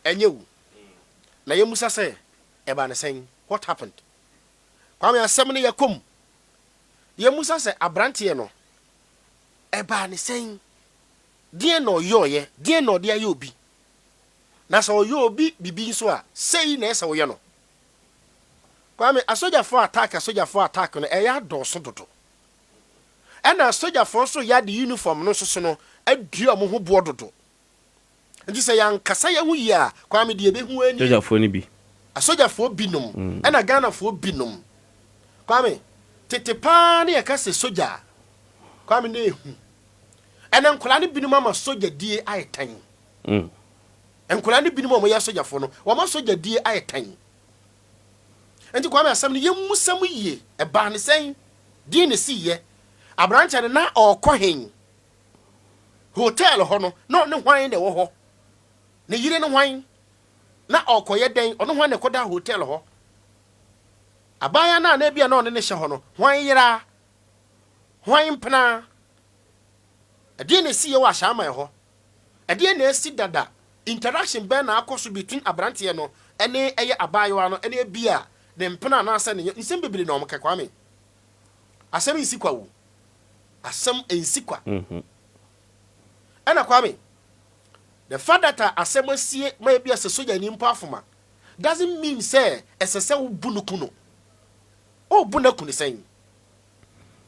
enye na ye musa say eba ne sen what happened kwame asem ne yakom ye musa say abrante no eba ne sen die no yoye die no de aye obi na so yo obi bibi nso a sei na ese wo ye no kwame asojafo attack no eya doso dodo ena asojafo so ya de uniform no so no adua mo ho bo dodo nti se yan kasa ya hu yi a kwame de ebehu ani asojafo ni bi asojafo binom ena ganafo binom kwame tete pa ne yakase soja kwame na ehu ena nkola ne binom ama soja die ayetan nkola ne binom mo ya sojafo no wo ma soja die ayetan enti kwame asem ne yemusam yie e ba ne sen die ne siye abrancha ne na okohen hotel ho no no ne hwan de wo ho ne yire ne hwan na okoye den ono hwan ne koda hotel ho abaya na bia na one ne hye ho no hwan yira hwan pna die ne siye wa Ashaiman ho die ne si dada interaction be na akoso between abranche no ene eye abayo no ene bia de mpena na asa ne nsem bebele na omka kwame asem nsikwa wo asem ensikwa ana kwame the fact that asem asie ma bia se soja ni mpa afoma doesn't mean say esese wo bunukuno o bunakuni sen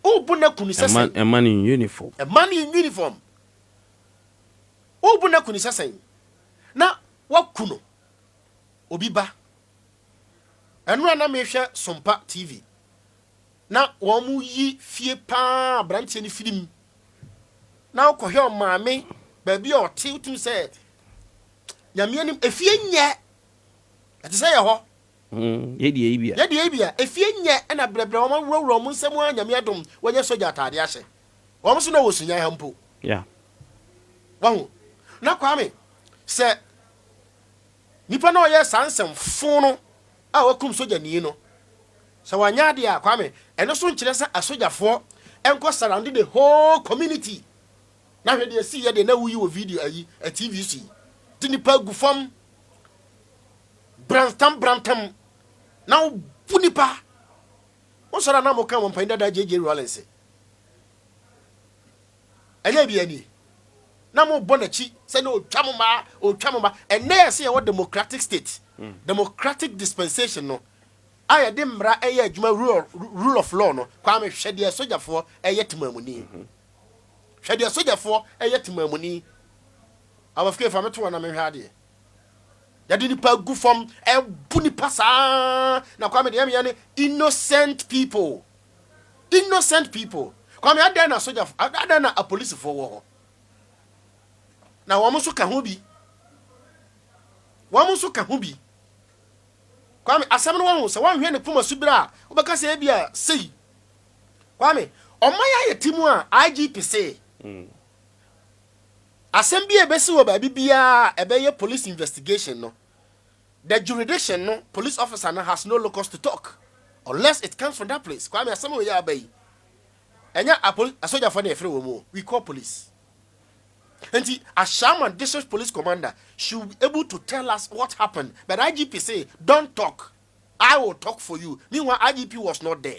o bunakuni sesen a man in uniform o bunakuni sesen na wakuno obi ba enu na mehwe SOMPA TV na wo mu yi fie pa branche ni film na ko hwe maame ba bi o ti utum se nyame anim efie nye ati se ye ho ye die bia efie nye na brebre wo wuro mu nsem a nyame adom wonye soja atade ahye wo mo so na wosunya hampo yeah wahu na kwame se nipa na oye sansem fun no a wakum soja ni no so wanya de a kwame eno so nkire se asojafo enko surround the whole community na hwe de si ye de na wuyi wo video ayi a TVC ti nipa gu fam brantam na bu nipa o sora na mo kan mo pan dada jeje Rollins ele bi ani na mo bonachi se na otwa ma ene yesi ye wo democratic state democratic dispensation no aya de mra eye adwuma rule of law no kwa me hwede sojafo eye temamuni hwede sojafo eye temamuni awafike fa meto na me hwade ya de nipa gu fam e bu nipa saa na kwa me de ya innocent people kwa me ada na sojafo ada na police for wo na wo mo so ka ho bi kwame asem no wo se wan hwe ne poma subira obeka se bia sei kwame omaya yetimu a IGP say asem bia ebesi wo ba bibia ebeye police investigation no the jurisdiction no police officer no has no locus to talk unless it comes from that place kwame asem wo ya abai enya a soldier for na efre wo mu we call police. And the Ashaiman district police commander should be able to tell us what happened. But IGP say, don't talk. I will talk for you. Meanwhile, IGP was not there.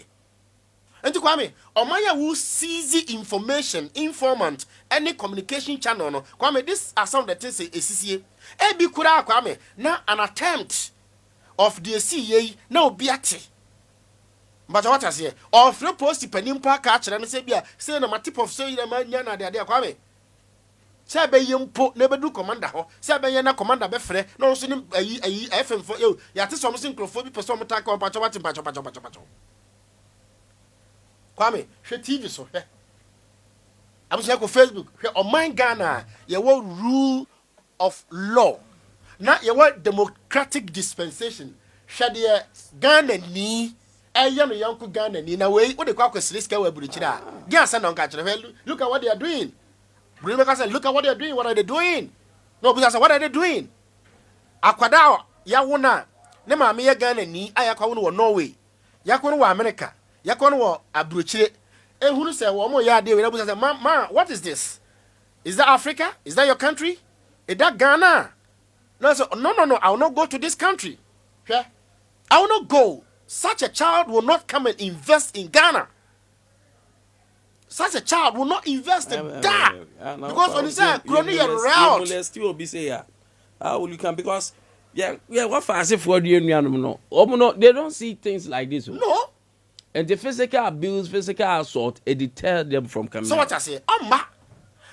And to Kwame, Omaya will seize the information, informant, any communication channel. No. Kwame, these are some of the things ACCA. Ebi kura Kwame, now an attempt of the CA now biati. But what I say, or free post the penimpa catcher and say, say no tip of say the man yana there Kwame. Say be yempo never do commander ho say be na commander be frɛ no so ni ayi FM for you ya te so msin krofo bi person mta ka pacho pacho Kwame hwe TV so hwe abuso ko Facebook hwe oman Ghana ye wo rule of law na ye wo democratic dispensation hwe de Ghana ni eye no yanko Ghana ni na we wo de kwa kwesiriska wa buruchira gia sa no nka kire look at what they are doing. Remember, said, look at what they're doing. What are they doing? No, because I said, what are they doing? Akwada ya wona ne ma me ya Ghana ni ayakwa wo Norway. Yakwa wo America. Yakwa wo abrochire. Ehunu say wo mo ya de we say, ma, what is this? Is that Africa? Is that your country? Is that Ghana? No, so, no, I will not go to this country. Okay? I will not go. Such a child will not come and invest in Ghana. Such a child will not invest in that. Because when you say, still be say, how will you come? Because, what fast for the union? No, they don't see things like this. No. And the physical abuse, physical assault, it deter them from coming. So what I say,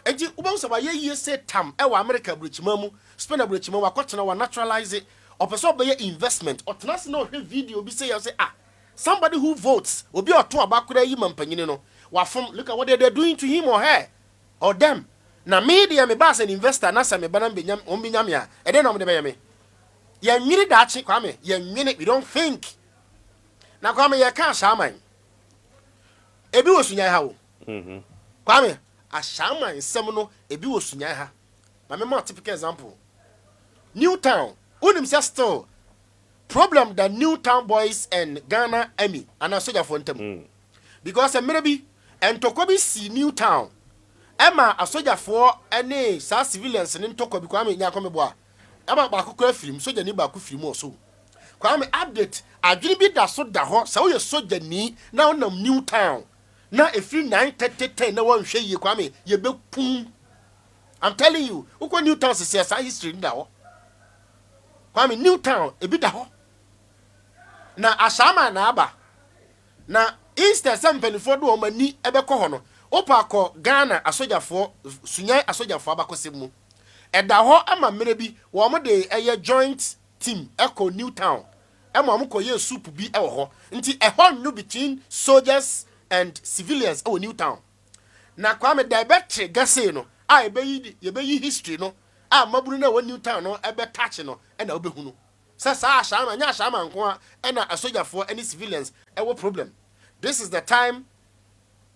and you also by ye say tam, America bridge mamu, spend a bridge mamu, wa naturalize it, or pursue by investment, or to no video be say, somebody who votes will be a two about human penino. Look at what they're doing to him or her or them. Now, media me bass an investor, Nasa me banam binyam, umbinyamia, and then on the bayame. Ye minute that chick, Kwame, ye minute, we don't think. Now, Kwame, ye can't shaman. Ebi was sunya how. Kwame, Ashaiman semono, ebi was sunya ha. My more typical example. Newtown, unim still problem the Newtown boys and Ghana Army, and I soldier for them. Because maybe and Tokobi see Newtown. Emma a soldier for any civilians and in Tokobi Kwame Nyakomeboa. Emma Baku film, soldier ni Baku film also. Kwame update, I didn't be that so the horse, so you soldier ni now no Newtown. Now if you 9:30 no one share you Kwame, you be boom. I'm telling you, who Newtown is a history now. Kwame Newtown, a bit the na Ashaiman na aba. Na instead some penifo do omani ebeko ho no opa ko Ghana asojafo sunyan asojafo abakosemu eda ho ama mere bi wo mo de eye joint team eko Newtown ema mo koye soup bi ewo ho nti ho no between soldiers and civilians ewo Newtown na Kwame diabetes gase no a yebeyi history no a maburu na wo Newtown no ebe touch no e na obehunu sa Ashaiman nya Ashaiman ko e na asojafo any civilians ewo problem. This is the time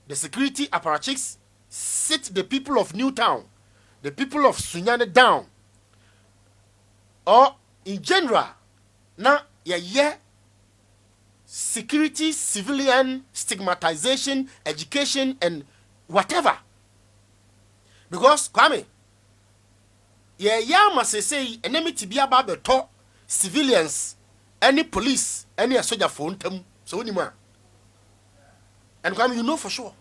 the security apparatchiks sit the people of Newtown, the people of Sunyane down. Or in general, now security, civilian stigmatization, education, and whatever. Because Kwame, must say enemy to be about the top civilians, any police, any soldier phone them, so anymore. And Kwame, you know for sure.